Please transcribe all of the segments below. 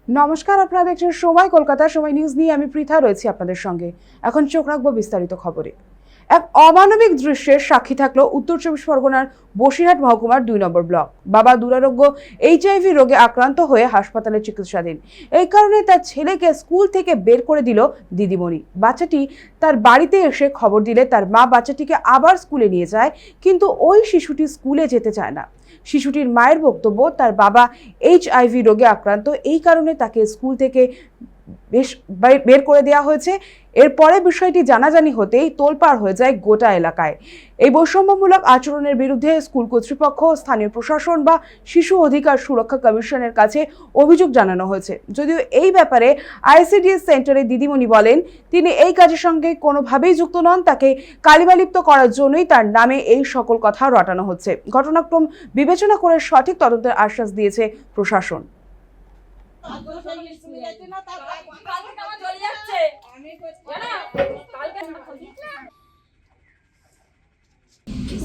নমস্কার, আপনারা দেখছেন সময় কলকাতা। সময় নিউজ নিয়ে আমি পৃথা রয়েছি আপনাদের সঙ্গে। এখন চোখ রাখবো বিস্তারিত খবরে। এক অমানবিক দৃশ্যের সাক্ষী থাকলো উত্তর চব্বিশ পরগনার বসিরহাট মহকুমার 2 নম্বর ব্লক। বাবা দুরারোগ্য HIV রোগে আক্রান্ত হয়ে হাসপাতালে চিকিৎসাধীন। এই কারণে তার ছেলেকে স্কুল থেকে বের করে দিল দিদিমণি। বাচ্চাটি তার বাড়িতে এসে খবর দিলে তার মা বাচ্চাটিকে আবার স্কুলে নিয়ে যায়, কিন্তু ওই শিশুটি স্কুলে যেতে চায় না। শিশুটির মায়ের বক্তব্য, তার বাবা HIV রোগে আক্রান্ত, এই কারণে তাকে স্কুল থেকে বের করে দেওয়া হয়েছে। এরপরে বিষয়টি জানাজানি হতেই তোলপাড় হয়ে যায় গোটা এলাকায়। এই বৈষম্যমূলক আচরণের বিরুদ্ধে স্কুল কর্তৃপক্ষ, স্থানীয় প্রশাসন বা শিশু অধিকার সুরক্ষা কমিশনের কাছে অভিযোগ জানানো হয়েছে। যদিও এই ব্যাপারে ICDS সেন্টারের দিদিমণি বলেন, তিনি এই কাজের সঙ্গে কোনোভাবেই যুক্ত নন। তাকে কালিমালিপ্ত করার জন্যই তার নামে এই সকল কথা রটানো হচ্ছে। ঘটনাক্রম বিবেচনা করে সঠিক তদন্তের আশ্বাস দিয়েছে প্রশাসন।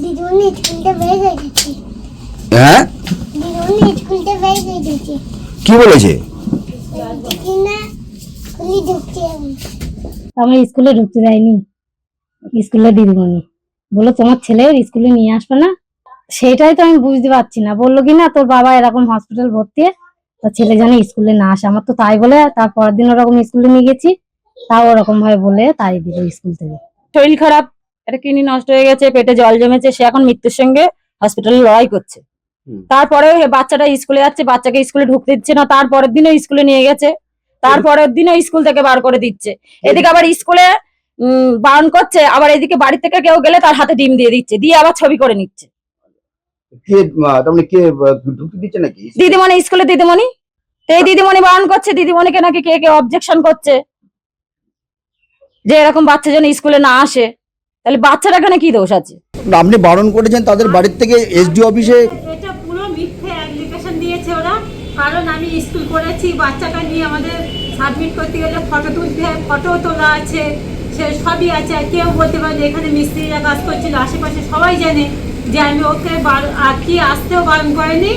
দিদিমণি স্কুলটা বের হয়ে গেছে। হ্যাঁ, দিদিমণি স্কুলটা বের হয়ে গেছে। কি বলেছে? কিনা স্কুলে ঢুকতে আমি স্কুলে ঢুকতে যাইনি। স্কুলে দিদিমণি বললো তোমার ছেলে স্কুলে নিয়ে আসবে না। সেটাই তো আমি বুঝতে পারছি না। বললো কি না তোর বাবা এরকম হসপিটাল ভর্তি, তার ছেলে যেন স্কুলে না আসে। আমার তো তাই বলে তার পরের দিন ওরকম স্কুলে নিয়ে গেছি, তাও ওরকম ভাবে বলে তাই দিল স্কুল থেকে। শরীর খারাপ, একটা কিডনি নষ্ট হয়ে গেছে, পেটে জল জমেছে, সে এখন মৃত্যুর সঙ্গে হসপিটালে লড়াই করছে। তারপরেও বাচ্চাটা স্কুলে যাচ্ছে, বাচ্চাকে স্কুলে ঢুকতে দিচ্ছে না। তারপরের দিনও স্কুলে নিয়ে গেছে, তারপরের দিনও স্কুল থেকে বার করে দিচ্ছে। এদিকে আবার স্কুলে বারণ করছে, আবার এদিকে বাড়ি থেকে কেউ গেলে তার হাতে ডিম দিয়ে দিচ্ছে, দিয়ে আবার ছবি করে নিচ্ছে। কে তার মানে কে ঢুকতে দিচ্ছে নাকি? দিদিমণি, স্কুলে দিদিমণি। তো এই দিদিমণি বারণ করছে, দিদিমণিকে নাকি কে কে অবজেকশন করছে যে এরকম বাচ্চা যেন স্কুলে না আসে। তাহলে বাচ্চারা এখানে কি দোষ আছে? আপনি বারণ করেছেন তাদের বাড়ির থেকে এসডি অফিসে? এটা পুরো মিথ্যে অ্যাপ্লিকেশন দিয়েছে ওরা। কারণ আমি স্কুল করেছি, বাচ্চাটা নিয়ে আমাদের সাবমিট করতে গেলে ফটো তুলতে হয়, ফটো তোলা আছে, সে সবই আছে। আর কেউ বলতে পারে যে এখানে মিস্ত্রিরা কাজ করছিল, আশেপাশে সবাই জানে যে আমি ওকে আর কি আসতেও বারণ করেনি,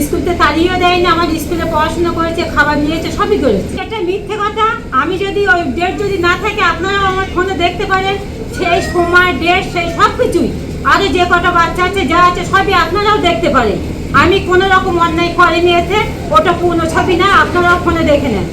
স্কুলতে তাড়িয়েও দেয়নি। আমার স্কুলে পড়াশোনা করেছে, খাবার নিয়েছে, সবই করেছে। এটা মিথ্যে কথা। আমি যদি ওই ডেট যদি না থাকে, আপনারা আমার ফোনে দেখতে পারেন, সেই সময় ডেট সেই সব কিছুই, আরো যে কটা বাচ্চা আছে যা আছে সবই আপনারাও দেখতে পারেন। আমি কোনো রকম অন্যায় করিনি এতে, ওটা পূর্ণ ছবি না, আপনারাও ফোনে দেখে নেন।